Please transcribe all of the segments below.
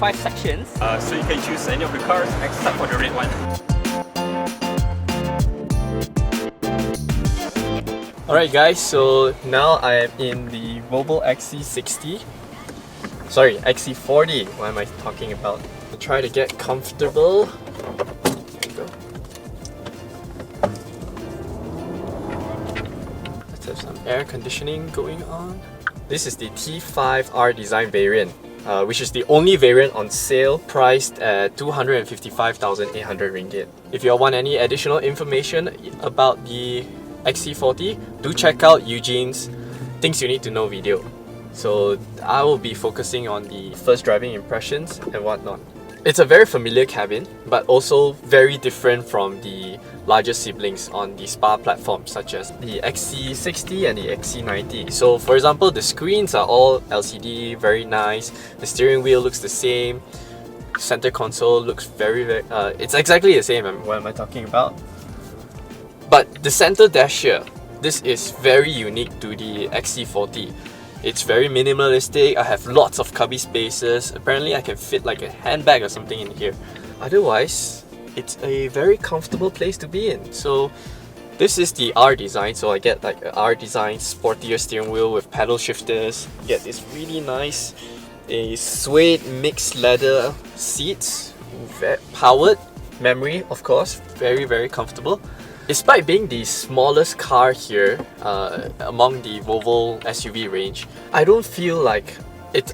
5 sections. So you can choose any of the cars except for the red one. Alright guys, so now I am in the Volvo XC60. Sorry, XC40. What am I talking about? I'll try to get comfortable. There we go. Let's have some air conditioning going on. This is the T5 R-Design variant, which is the only variant on sale, priced at 255,800 ringgit. If you want any additional information about the XC40, do check out Eugene's Things You Need to Know video. So I will be focusing on the first driving impressions and whatnot. It's a very familiar cabin, but also very different from the larger siblings on the Spa platform, such as the XC60 and the XC90. So for example, the screens are all LCD, very nice. The steering wheel looks the same. Center console looks very it's exactly the same. What am I talking about? But the center dash here, this is very unique to the XC40. It's very minimalistic. I have lots of cubby spaces. Apparently I can fit like a handbag or something in here. Otherwise, it's a very comfortable place to be in. So this is the R-Design, so I get like an R-Design sportier steering wheel with paddle shifters. You get this really nice suede mixed leather seats, powered, memory of course, very comfortable. Despite being the smallest car here among the Volvo SUV range, I don't feel like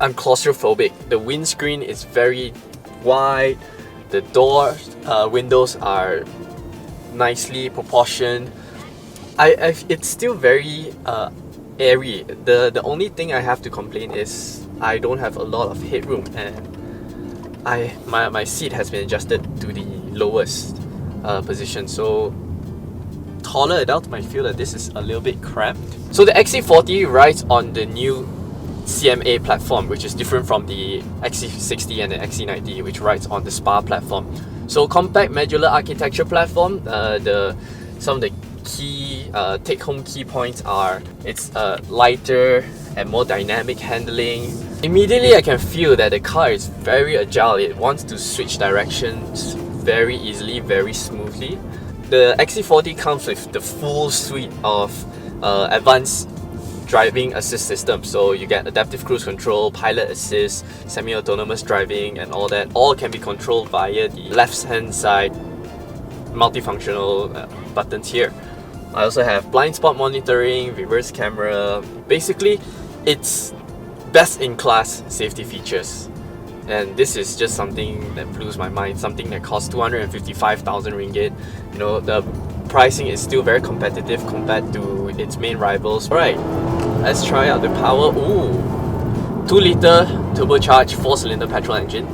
I'm claustrophobic. The windscreen is very wide, the windows are nicely proportioned. It's still very airy. The only thing I have to complain is I don't have a lot of headroom, and my seat has been adjusted to the lowest position, so taller adults might feel that this is a little bit cramped. So the XC40 rides on the new CMA platform, which is different from the XC60 and the XC90, which rides on the Spa platform. So compact modular architecture platform, some of the key take-home key points are it's lighter and more dynamic handling. Immediately I can feel that the car is very agile. It wants to switch directions very easily, very smoothly. The XC40 comes with the full suite of advanced driving assist systems. So you get adaptive cruise control, pilot assist, semi-autonomous driving, and all that. All can be controlled via the left-hand side multifunctional buttons here. I also have blind spot monitoring, reverse camera. Basically, it's best-in-class safety features. And this is just something that blows my mind, something that costs 255,000 ringgit. You know, the pricing is still very competitive compared to its main rivals. Alright, let's try out the power. Ooh, 2-litre turbocharged 4-cylinder petrol engine,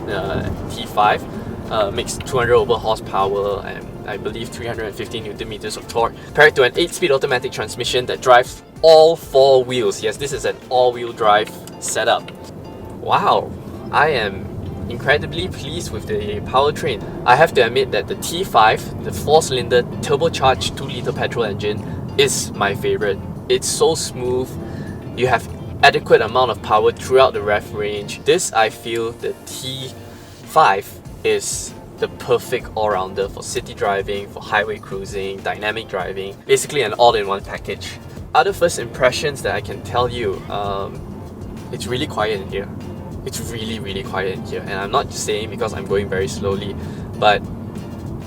T5, makes 200 over horsepower and I believe 350 Newton meters of torque, paired to an 8-speed automatic transmission that drives all 4 wheels. Yes, this is an all-wheel drive setup. Wow, I am incredibly pleased with the powertrain. I have to admit that the T5, the 4-cylinder turbocharged 2-litre petrol engine, is my favorite. It's so smooth. You have adequate amount of power throughout the rev range. This, I feel, the T5 is the perfect all-rounder for city driving, for highway cruising, dynamic driving, basically an all-in-one package. Other first impressions that I can tell you, it's really quiet in here. It's really quiet in here, and I'm not just saying because I'm going very slowly, but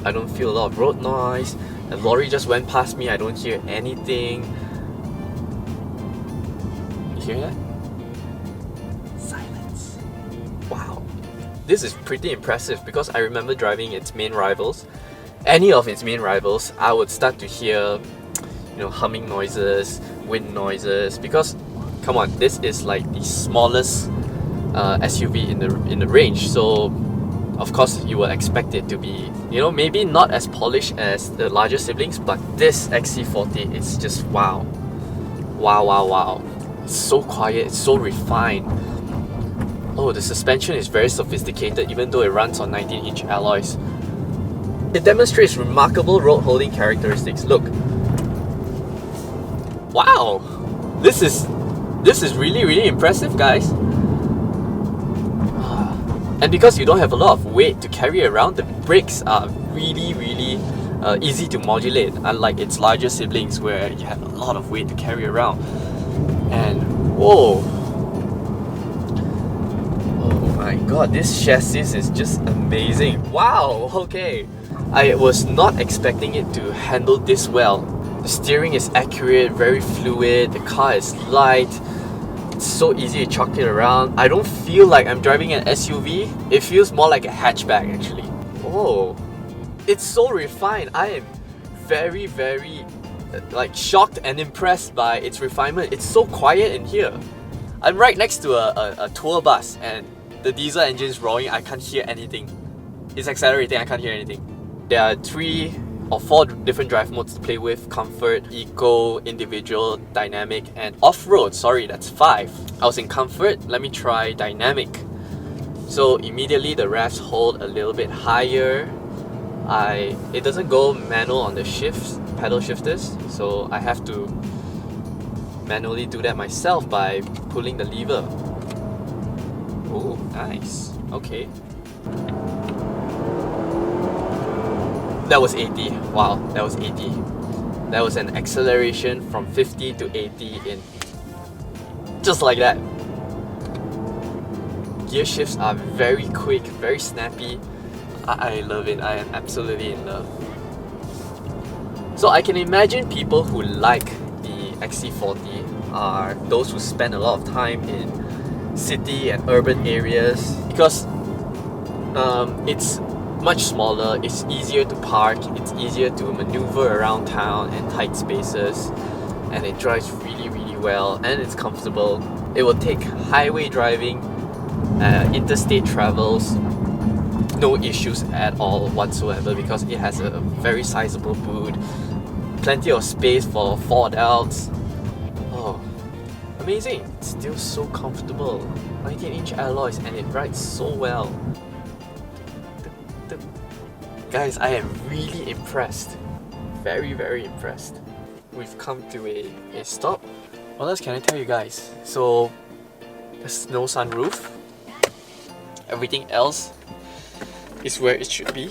I don't feel a lot of road noise. A lorry just went past me, I don't hear anything. You hear that? Silence. Wow. This is pretty impressive because I remember driving its main rivals. Any of its main rivals, I would start to hear, you know, humming noises, wind noises, because come on, this is like the smallest SUV in the range, so of course you will expect it to be, you know, maybe not as polished as the larger siblings, but this XC40 is just wow. It's so quiet, it's so refined. Oh, the suspension is very sophisticated even though it runs on 19-inch alloys. It demonstrates remarkable road holding characteristics. Look. Wow! This is really impressive, guys. And because you don't have a lot of weight to carry around, the brakes are really easy to modulate, unlike its larger siblings where you have a lot of weight to carry around. And whoa! Oh my god, this chassis is just amazing. Wow, okay. I was not expecting it to handle this well. The steering is accurate, very fluid, the car is light. It's so easy to chuck it around. I don't feel like I'm driving an SUV. It feels more like a hatchback actually. Oh, it's so refined. I am very like shocked and impressed by its refinement. It's so quiet in here. I'm right next to a tour bus and the diesel engine is roaring. I can't hear anything. It's accelerating, I can't hear anything. There are 3 or 4 different drive modes to play with: comfort, eco, individual, dynamic, and off-road. Sorry, that's 5. I was in comfort. Let me try dynamic. So immediately the revs hold a little bit higher. It doesn't go manual on the shifts, pedal shifters, so I have to manually do that myself by pulling the lever. Oh, nice. Okay. That was 80. Wow, that was 80. That was an acceleration from 50 to 80 in just like that. Gear shifts are very quick, very snappy. I love it. I am absolutely in love. So I can imagine people who like the XC40 are those who spend a lot of time in city and urban areas, because it's much smaller, it's easier to park, it's easier to maneuver around town and tight spaces, and it drives really well, and it's comfortable. It will take highway driving, interstate travels, no issues at all whatsoever, because it has a very sizable boot, plenty of space for 4 adults. Oh, amazing. It's still so comfortable. 19-inch alloys, and it rides so well. Guys, I am really impressed. Very impressed. We've come to a stop. What else can I tell you guys? So, there's no sunroof. Everything else is where it should be.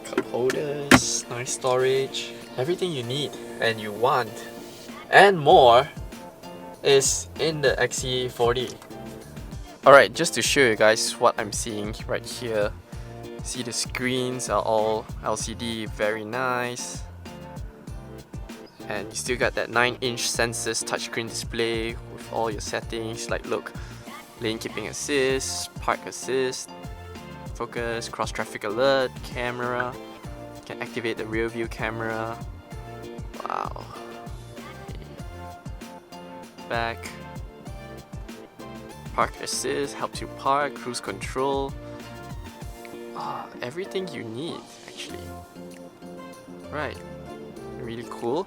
Cup holders, nice storage, everything you need and you want and more is in the XC40. Alright, just to show you guys what I'm seeing right here. See, the screens are all LCD, very nice. And you still got that 9-inch Sensus touchscreen display with all your settings, like look, lane keeping assist, park assist, focus, cross traffic alert, camera. You can activate the rear view camera. Wow. Back. Park assist helps you park, cruise control. Everything you need actually. Right. Really cool.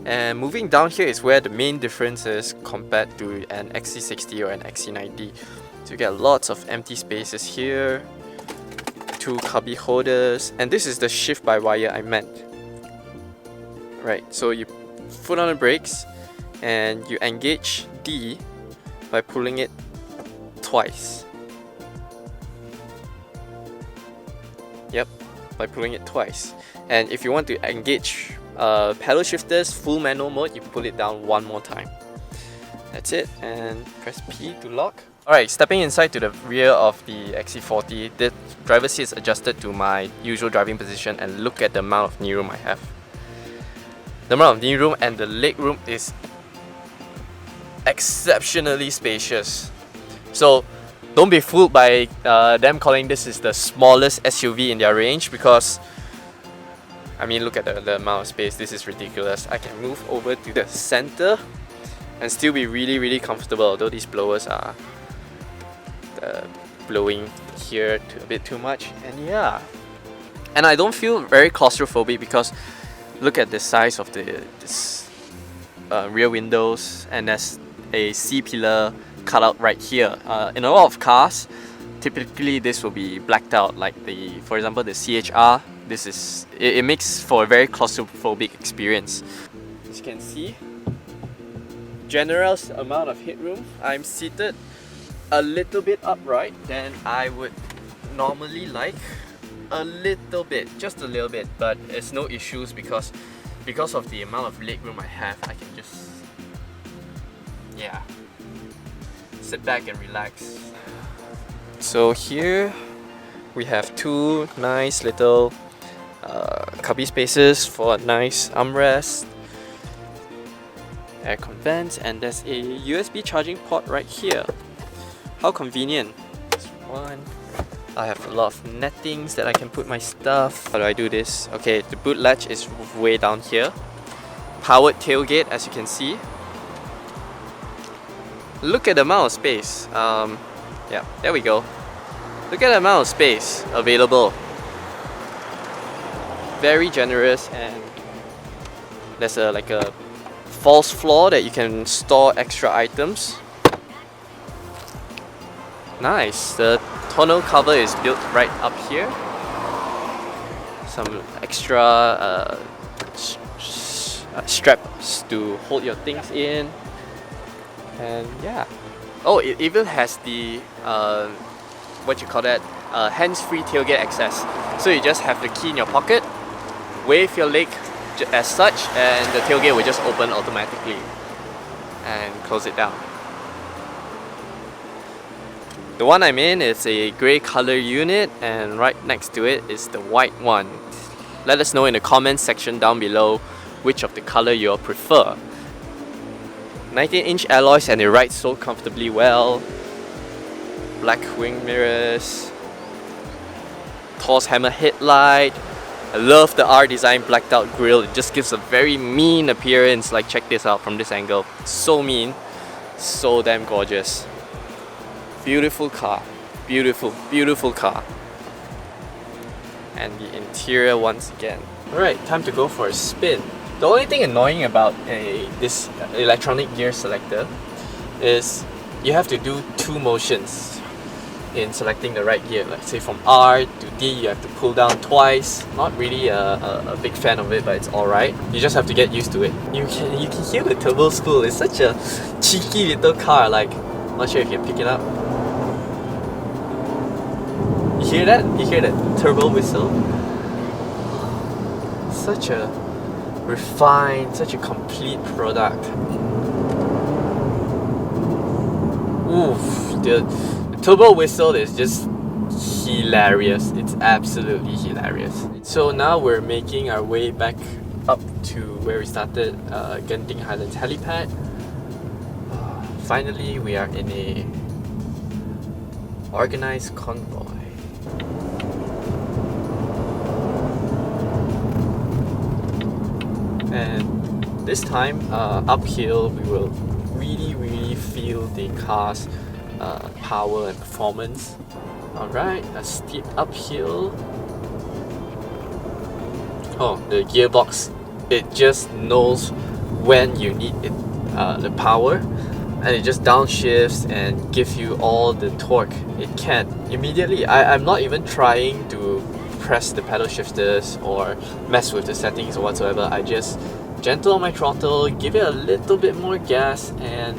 And moving down here is where the main difference is compared to an XC60 or an XC90. So you get lots of empty spaces here, 2 cubby holders, and this is the shift by wire I meant. Right, so you foot on the brakes and you engage D by pulling it twice. Yep, by pulling it twice. And if you want to engage pedal shifters, full manual mode, you pull it down 1 more time. That's it, and press P to lock. Alright, stepping inside to the rear of the XC40, the driver's seat is adjusted to my usual driving position, and look at the amount of knee room I have. The amount of knee room and the leg room is exceptionally spacious. So don't be fooled by them calling this is the smallest SUV in their range, because I mean, look at the amount of space. This is ridiculous. I can move over to the center and still be really comfortable, although these blowers are blowing here a bit too much. And yeah, and I don't feel very claustrophobic, because look at the size of this rear windows, and there's a C-pillar cut out right here. In a lot of cars, typically this will be blacked out, like for example the CHR. This is it makes for a very claustrophobic experience. As you can see, generous amount of headroom. I'm seated a little bit upright than I would normally like. A little bit, just a little bit, but it's no issues because of the amount of legroom I have, I can just, yeah, sit back and relax. So here we have two nice little cubby spaces for a nice armrest, aircon vents, and there's a USB charging port right here. How convenient. This one. I have a lot of nettings that I can put my stuff. How do I do this? Okay, the boot latch is way down here. Powered tailgate, as you can see. Look at the amount of space. Yeah, there we go. Look at the amount of space available. Very generous, and there's like a false floor that you can store extra items. Nice. The tonneau cover is built right up here. Some extra straps to hold your things in, and yeah. Oh, it even has the what you call that, hands-free tailgate access. So you just have the key in your pocket, wave your leg as such, and the tailgate will just open automatically and close it down. The one I'm in is a grey color unit, and right next to it is the white one. Let us know in the comments section down below which of the color you all prefer. 19-inch alloys, and it rides so comfortably well. Black wing mirrors, Tor's hammer headlight. I love the R-Design blacked out grille. It just gives a very mean appearance. Like, check this out from this angle. So mean, so damn gorgeous. Beautiful car, beautiful, beautiful car. And the interior once again. Alright, time to go for a spin. The only thing annoying about this electronic gear selector is you have to do two motions in selecting the right gear. Like say from R to D, you have to pull down twice. Not really a big fan of it, but it's alright. You just have to get used to it. You can hear the turbo spool. It's such a cheeky little car. Like, I'm not sure if you can pick it up. You hear that? You hear that turbo whistle? Such a refined, such a complete product. Oof, the turbo whistle is just hilarious. It's absolutely hilarious. So now we're making our way back up to where we started, Genting Highlands helipad. Finally, we are in a organized convoy. And this time, uphill, we will really feel the car's power and performance. Alright, a steep uphill. Oh, the gearbox, it just knows when you need it, the power, and it just downshifts and gives you all the torque it can immediately. I'm not even trying to press the pedal shifters or mess with the settings or whatsoever. I just gentle on my throttle, give it a little bit more gas, and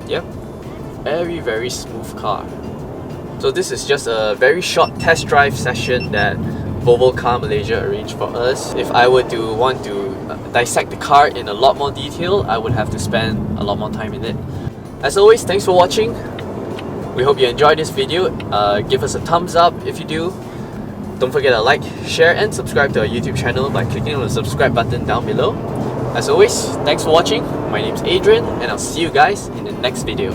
yep, very smooth car. So this is just a very short test drive session that Volvo Car Malaysia arranged for us. If I were to want to dissect the car in a lot more detail, I would have to spend a lot more time in it. As always, thanks for watching. We hope you enjoyed this video. Give us a thumbs up if you do. Don't forget to like, share and subscribe to our YouTube channel by clicking on the subscribe button down below. As always, thanks for watching. My name's Adrian, and I'll see you guys in the next video.